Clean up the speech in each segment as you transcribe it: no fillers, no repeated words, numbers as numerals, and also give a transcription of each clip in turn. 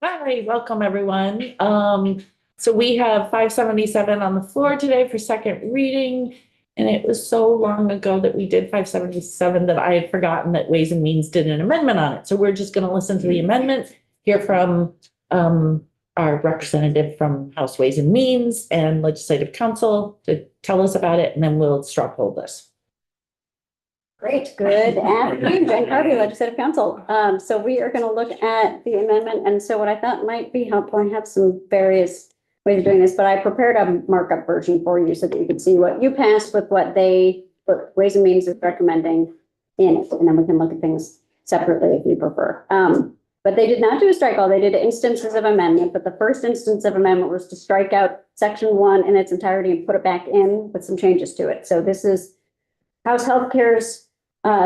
Hi, welcome everyone. So we have 577 on the floor today for second reading. And it was so long ago that we did 577 that I had forgotten that Ways and Means did an amendment on it. So we're just going to listen to the amendment, hear from our representative from House Ways and Means and Legislative Council to tell us about it, and then we'll straw poll this. Great, good afternoon, Jen Carvey, Legislative Council. So we are going to look at the amendment, and so what I thought might be helpful, I have some various ways of doing this, but I prepared a markup version for you so that you can see what you passed with what Ways and Means is recommending in it, and then we can look at things separately if you prefer. But they did not do a strike all, they did instances of amendment, but the first instance of amendment was to strike out section 1 in its entirety and put it back in with some changes to it. So this is House Healthcare's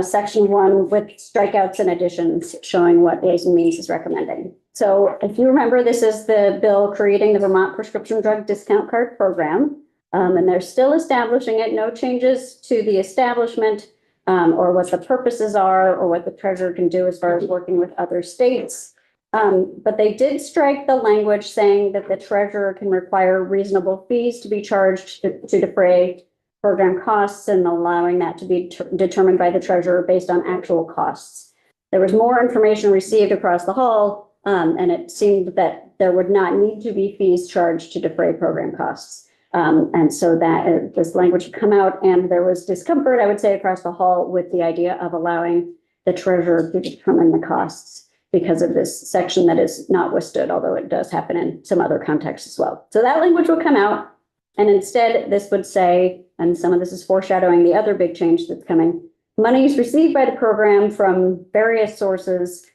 section 1 with strikeouts and additions showing what Ways and Means is recommending. So if you remember, this is the bill creating the Vermont Prescription Drug Discount Card Program. And they're still establishing it, no changes to the establishment or what the purposes are or what the treasurer can do as far as working with other states. But they did strike the language saying that the treasurer can require reasonable fees to be charged to defray program costs and allowing that to be determined by the treasurer based on actual costs. There was more information received across the hall, and it seemed that there would not need to be fees charged to defray program costs. And so that this language had come out, and there was discomfort, I would say, across the hall with the idea of allowing the treasurer to determine the costs because of this section that is not withstood, although it does happen in some other contexts as well. So that language will come out. And instead, this would say, and some of this is foreshadowing the other big change that's coming, monies received by the program from various sources,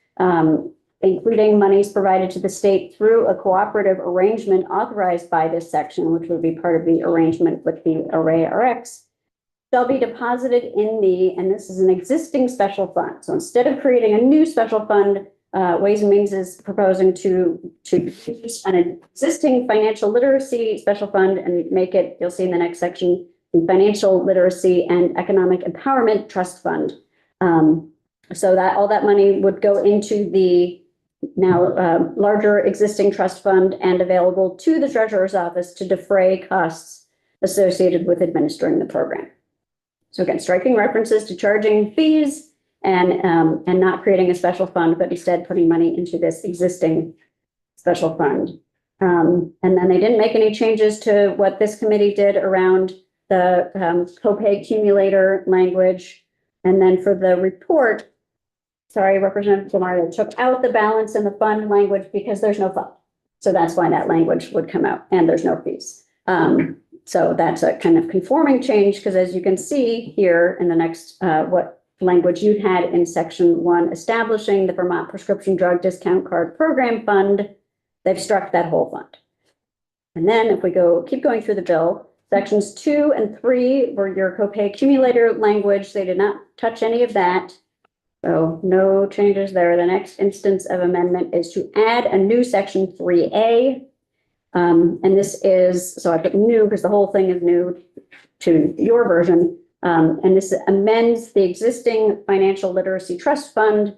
including monies provided to the state through a cooperative arrangement authorized by this section, which would be part of the arrangement with the Array RX, shall be deposited in and this is an existing special fund. So instead of creating a new special fund, Ways and Means is proposing to use an existing financial literacy special fund and make it, you'll see in the next section, the Financial Literacy and Economic Empowerment Trust Fund. So that all that money would go into the now larger existing trust fund and available to the treasurer's office to defray costs associated with administering the program. So again, striking references to charging fees and not creating a special fund, but instead putting money into this existing special fund. And then they didn't make any changes to what this committee did around the copay accumulator language. And then for the report, sorry, Representative Demario took out the balance in the fund language because there's no fund. So that's why that language would come out, and there's no fees. So that's a kind of conforming change, because as you can see here in the next, what language you had in section 1, establishing the Vermont Prescription Drug Discount Card Program Fund, they've struck that whole fund. And then if we keep going through the bill, sections 2 and 3 were your copay accumulator language. They did not touch any of that. So no changes there. The next instance of amendment is to add a new section 3A. And this is, so I put new because the whole thing is new to your version. And this amends the existing Financial Literacy Trust Fund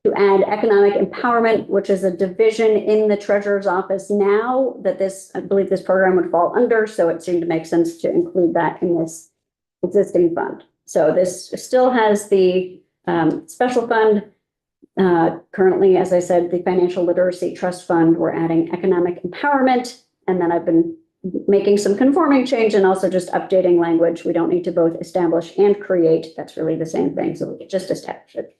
to add economic empowerment, which is a division in the treasurer's office now that I believe this program would fall under. So it seemed to make sense to include that in this existing fund. So this still has the special fund. Currently, as I said, the Financial Literacy Trust Fund, we're adding economic empowerment. And then I've been making some conforming change and also just updating language. We don't need to both establish and create. That's really the same thing. So we could just establish it.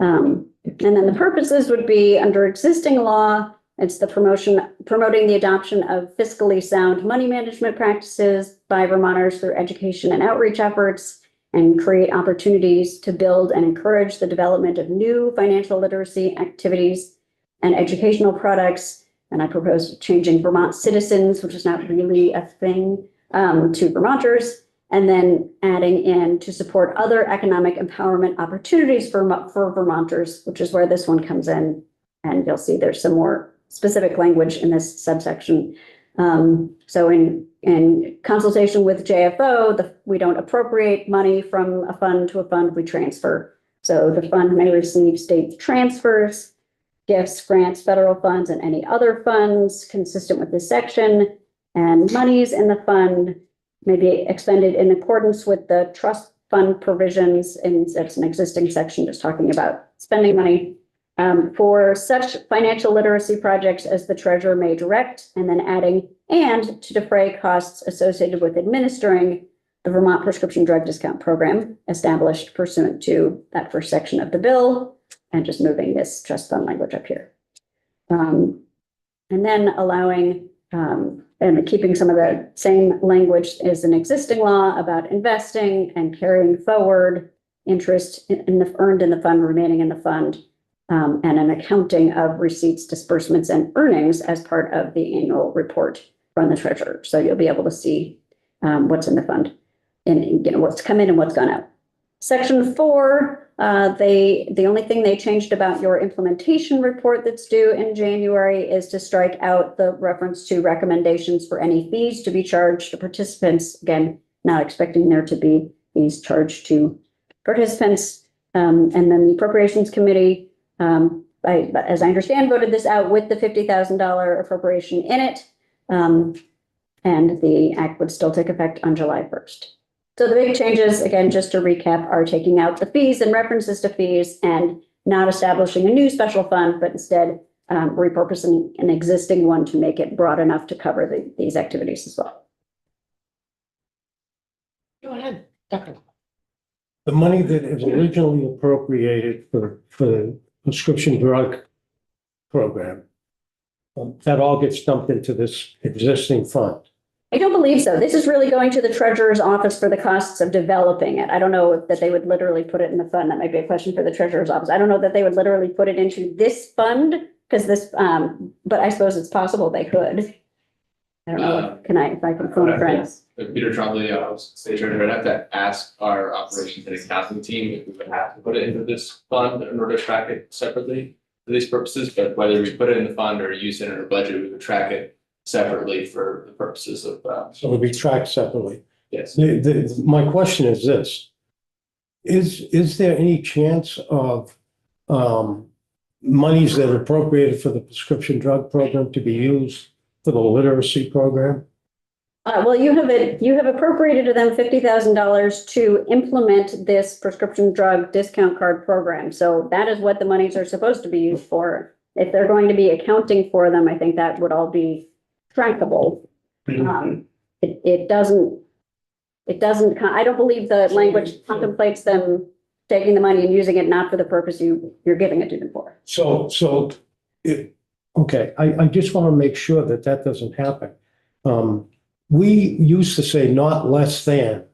And then the purposes would be under existing law. It's the promoting the adoption of fiscally sound money management practices by Vermonters through education and outreach efforts, and create opportunities to build and encourage the development of new financial literacy activities and educational products. And I propose changing Vermont citizens, which is not really a thing, to Vermonters, and then adding in to support other economic empowerment opportunities for Vermonters, which is where this one comes in. And you'll see there's some more specific language in this subsection. So in consultation with JFO, we don't appropriate money from a fund to a fund, we transfer. So the fund may receive state transfers, gifts, grants, federal funds, and any other funds consistent with this section. And monies in the fund may be expended in accordance with the trust fund provisions. And it's an existing section just talking about spending money for such financial literacy projects as the treasurer may direct, and then adding and to defray costs associated with administering the Vermont Prescription Drug Discount Program established pursuant to that first section of the bill, and just moving this trust fund language up here. And then allowing and keeping some of the same language as an existing law about investing and carrying forward interest in the earned in the fund remaining in the fund, and an accounting of receipts, disbursements, and earnings as part of the annual report from the treasurer. So you'll be able to see what's in the fund and what's come in and what's gone out. Section 4, the only thing they changed about your implementation report that's due in January is to strike out the reference to recommendations for any fees to be charged to participants. Again, not expecting there to be fees charged to participants. And then the Appropriations Committee, as I understand, voted this out with the $50,000 appropriation in it. And the act would still take effect on July 1st. So the big changes, again, just to recap, are taking out the fees and references to fees and not establishing a new special fund, but instead repurposing an existing one to make it broad enough to cover these activities as well. Go ahead, Dr. The money that is originally appropriated for the prescription drug program, that all gets dumped into this existing fund. I don't believe so. This is really going to the treasurer's office for the costs of developing it. I don't know that they would literally put it in the fund. That might be a question for the treasurer's office. I don't know that they would literally put it into this fund because this, but I suppose it's possible they could. I don't know. If I can phone a friend? Peter Trombley, state treasurer, I'd have to ask our operations and accounting team if we would have to put it into this fund in order to track it separately for these purposes, but whether we put it in the fund or use it in our budget, we would track it separately for the purposes of, So it'll be tracked separately. yes. My question is this. Is there any chance of monies that are appropriated for the prescription drug program to be used for the literacy program? Well, you have appropriated to them $50,000 to implement this prescription drug discount card program. So that is what the monies are supposed to be used for. If they're going to be accounting for them, I think that would all be trackable. It doesn't, I don't believe the language contemplates them taking the money and using it not for the purpose you're giving it to them for. Okay, I just want to make sure that that doesn't happen. We used to say not less than,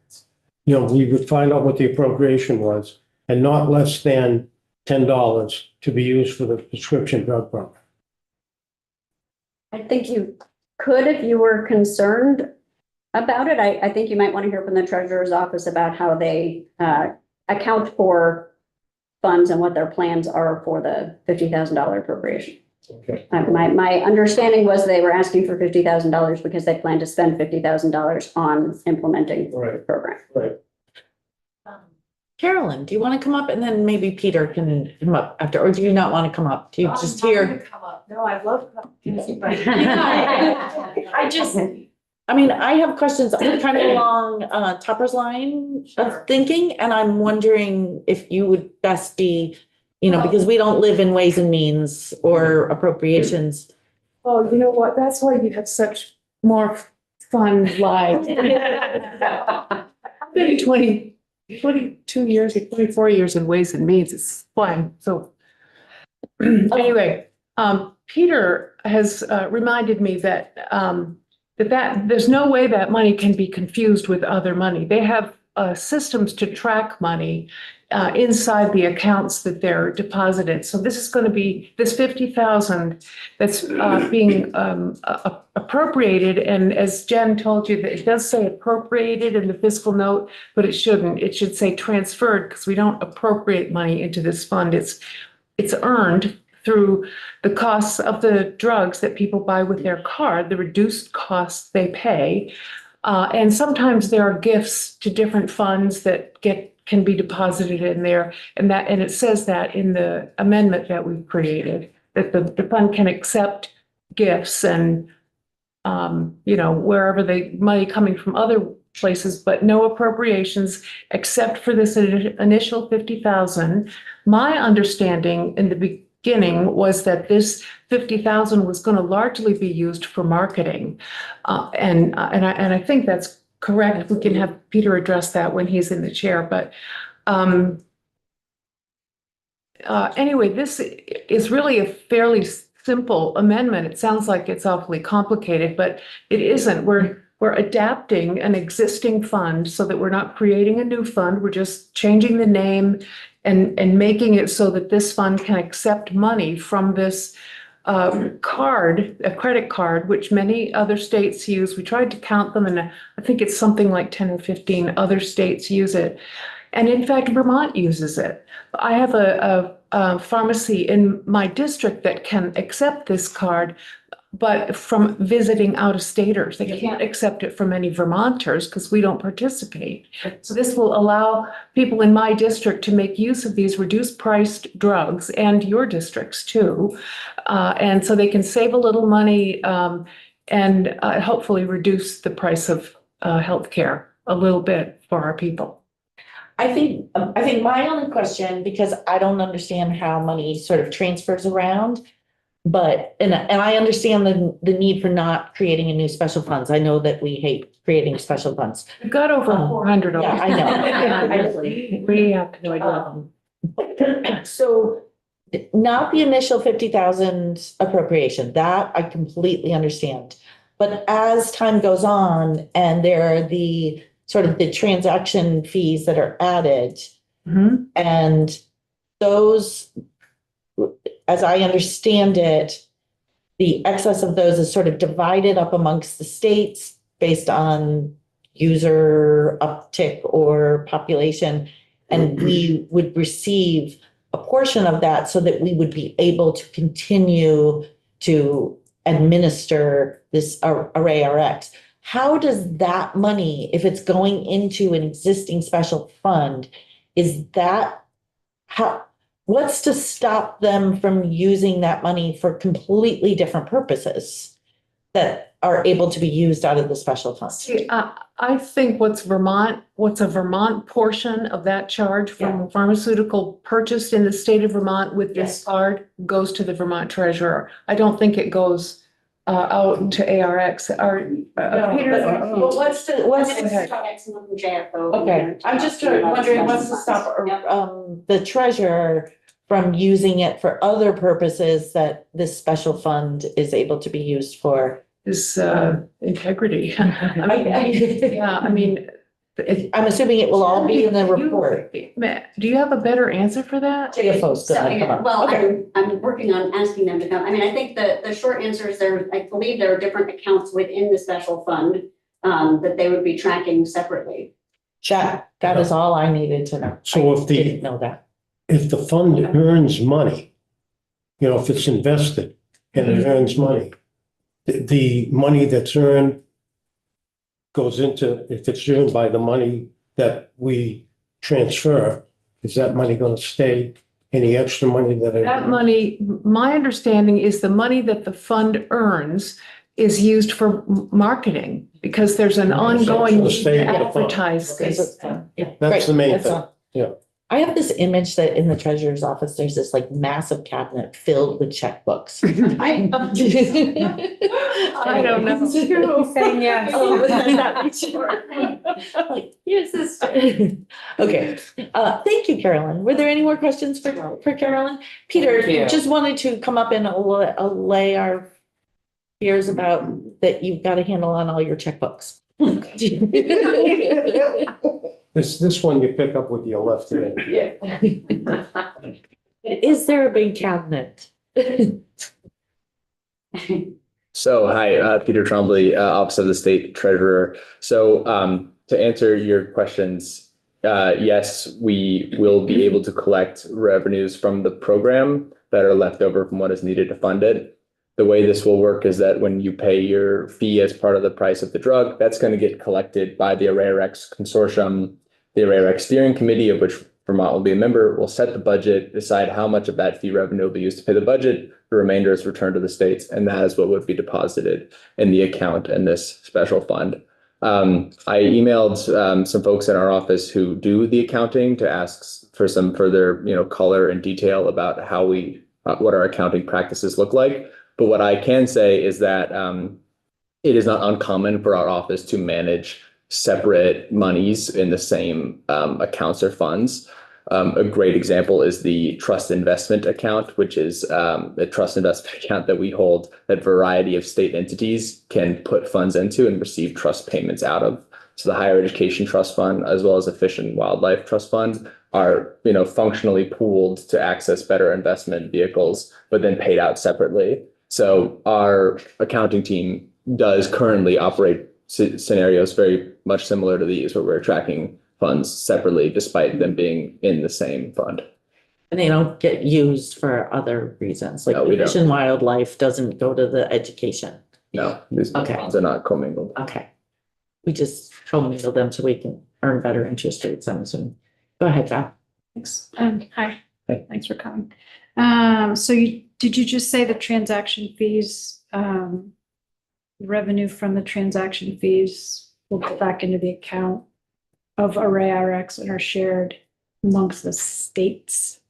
we would find out what the appropriation was and not less than $10 to be used for the prescription drug program. I think you could if you were concerned about it. I think you might want to hear from the treasurer's office about how they account for funds and what their plans are for the $50,000 appropriation. Okay. My understanding was they were asking for $50,000 because they plan to spend $50,000 on implementing the program. Right. Carolyn, do you want to come up and then maybe Peter can come up after, or do you not want to come up? Do you just hear? No, I love. I have questions kind of along Topper's line of thinking, and I'm wondering if you would best be, because we don't live in Ways and Means or appropriations. Oh, you know what? That's why you have such more fun lives. I've been 22 years or 24 years in Ways and Means. It's fun. So anyway, Peter has reminded me that that there's no way that money can be confused with other money. They have systems to track money inside the accounts that they're deposited. So this is going to be this 50,000 that's being appropriated. And as Jen told you, that it does say appropriated in the fiscal note, but it shouldn't. It should say transferred because we don't appropriate money into this fund. It's earned through the costs of the drugs that people buy with their card, the reduced costs they pay. And sometimes there are gifts to different funds that can be deposited in there. And it says that in the amendment that we've created, that the fund can accept gifts and, wherever the money coming from other places, but no appropriations except for this initial 50,000. My understanding in the beginning was that this 50,000 was going to largely be used for marketing. And I think that's correct. We can have Peter address that when he's in the chair, but anyway, this is really a fairly simple amendment. It sounds like it's awfully complicated, but it isn't. We're adapting an existing fund so that we're not creating a new fund. We're just changing the name and making it so that this fund can accept money from this card, a credit card, which many other states use. We tried to count them, and I think it's something like 10 or 15 other states use it. And in fact, Vermont uses it. I have a pharmacy in my district that can accept this card, but from visiting out-of-staters. They can't accept it from any Vermonters because we don't participate. So this will allow people in my district to make use of these reduced-priced drugs, and your districts too. And so they can save a little money and hopefully reduce the price of healthcare a little bit for our people. I think my only question, because I don't understand how money sort of transfers around, but, and I understand the need for not creating a new special funds. I know that we hate creating special funds. We've got over 400 of Yeah, them. I know. We have to do it. So not the initial 50,000 appropriation, that I completely understand. But as time goes on and there are the sort of the transaction fees that are added, and those, as I understand it, the excess of those is sort of divided up amongst the states based on user uptick or population. And we would receive a portion of that so that we would be able to continue to administer this Array RX. How does that money, if it's going into an existing special fund, what's to stop them from using that money for completely different purposes that are able to be used out of the special fund? See, I think what's a Vermont portion of that charge from pharmaceutical purchased in the state of Vermont with this card goes to the Vermont treasurer. I don't think it goes out to ARX or Peter. But what's the okay, I'm just wondering what's to stop the treasurer from using it for other purposes that this special fund is able to be used for? Is integrity. I mean, I'm assuming it will all be in the report. Matt, do you have a better answer for that? CFO's gonna come up. Well, Okay. I'm working on asking them to come. I mean, I think the short answer is I believe there are different accounts within the special fund that they would be tracking separately. That is all I needed to know. So I didn't know that. If the fund earns money, if it's invested and it earns money, the money that's earned goes into, if it's earned by the money that we transfer, is that money going to stay? Any extra money That money, my understanding is the money that the fund earns is used for marketing because there's an ongoing advertising. That's the main thing. Yeah. I have this image that in the treasurer's office, there's this like massive cabinet filled with checkbooks. I don't know. Saying yes. Like, here's this. Okay, thank you, Carolyn. Were there any more questions for Carolyn? Peter, just wanted to come up and allay our fears about that you've got a handle on all your checkbooks. This one you pick up with your left hand. Yeah. Is there a big cabinet? So, hi, Peter Trombley, Office of the State Treasurer. So, to answer your questions, yes, we will be able to collect revenues from the program that are left over from what is needed to fund it. The way this will work is that when you pay your fee as part of the price of the drug, that's going to get collected by the ArrayRx consortium, the ArrayRx steering committee, of which Vermont will be a member, will set the budget, decide how much of that fee revenue will be used to pay the budget. The remainder is returned to the states, and that is what would be deposited in the account in this special fund. I emailed some folks in our office who do the accounting to ask for some further, color and detail about how what our accounting practices look like. But what I can say is that it is not uncommon for our office to manage separate monies in the same accounts or funds. A great example is the trust investment account, which is a trust investment account that we hold that variety of state entities can put funds into and receive trust payments out of. So the Higher Education Trust Fund, as well as the Fish and Wildlife Trust Fund, are functionally pooled to access better investment vehicles, but then paid out separately. So our accounting team does currently operate scenarios very much similar to these, where we're tracking funds separately despite them being in the same fund. And they don't get used for other reasons, like No, we Fish don't. and Wildlife doesn't go to the education. No, these Okay. funds are not commingled. Okay. We just commingle them so we can earn better interest rates, I'm assuming. Go ahead, Val. Thanks. Hi. Hey. Thanks for coming. So did you just say the transaction fees, revenue from the transaction fees will go back into the account of Array RX and are shared amongst the states?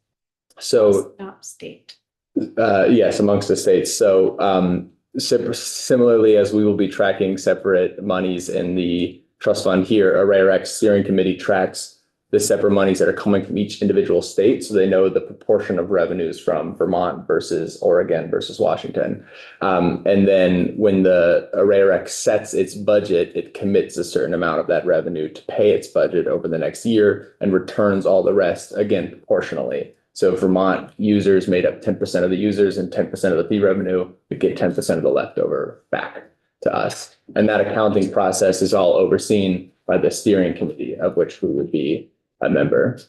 So Not state. yes, amongst the states. So similarly, as we will be tracking separate monies in the trust fund here, ArrayRx steering committee tracks the separate monies that are coming from each individual state, so they know the proportion of revenues from Vermont versus Oregon versus Washington. And then when the ArrayRx sets its budget, it commits a certain amount of that revenue to pay its budget over the next year and returns all the rest, again, proportionally. So Vermont users made up 10% of the users and 10% of the fee revenue, we get 10% of the leftover back to us. And that accounting process is all overseen by the steering committee, of which we would be a member.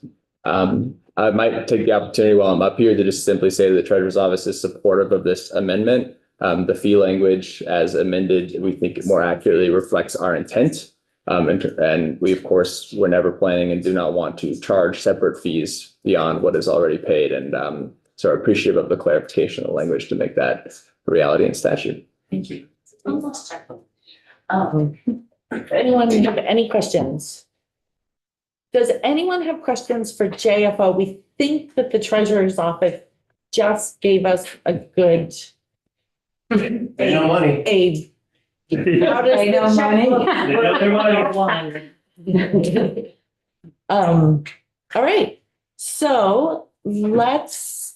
I might take the opportunity while I'm up here to just simply say that the Treasurer's Office is supportive of this amendment. The fee language as amended, we think it more accurately reflects our intent. And we, of course, were never planning and do not want to charge separate fees beyond what is already paid. And so I'm appreciative of the clarification of the language to make that a reality in statute. Thank you. Anyone have any questions? Does anyone have questions for JFO? We think that the Treasurer's Office just gave us a good. They know money. How does They know the money. checkbook They know their All right, so let's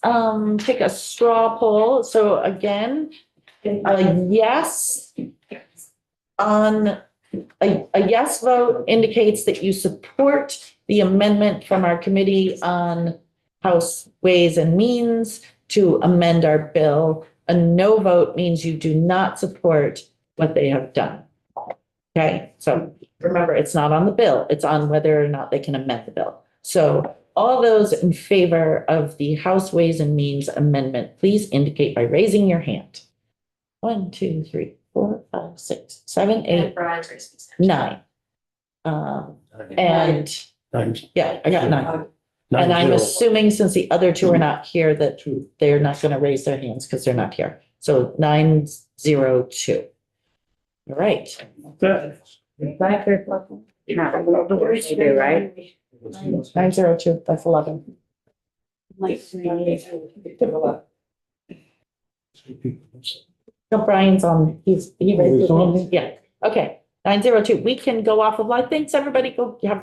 take a straw poll. So again, a yes on a yes vote indicates that you support the amendment from our Committee on House Ways and Means to amend our bill. A no vote means you do not support what they have done. Okay, so remember, it's not on the bill, it's on whether or not they can amend the bill. So all those in favor of the House Ways and Means amendment, please indicate by raising your hand. 1, 2, 3, 4, 5, 6, 7, 8, 9. And yeah, I got 9. And I'm assuming since the other two are not here, that they're not going to raise their hands because they're not here. So 902. All right. Not the words you do, right? 902, that's 11. No, Brian's on, he raised his hand. Yeah, okay. 902, we can go off of live. Thanks, everybody. Go have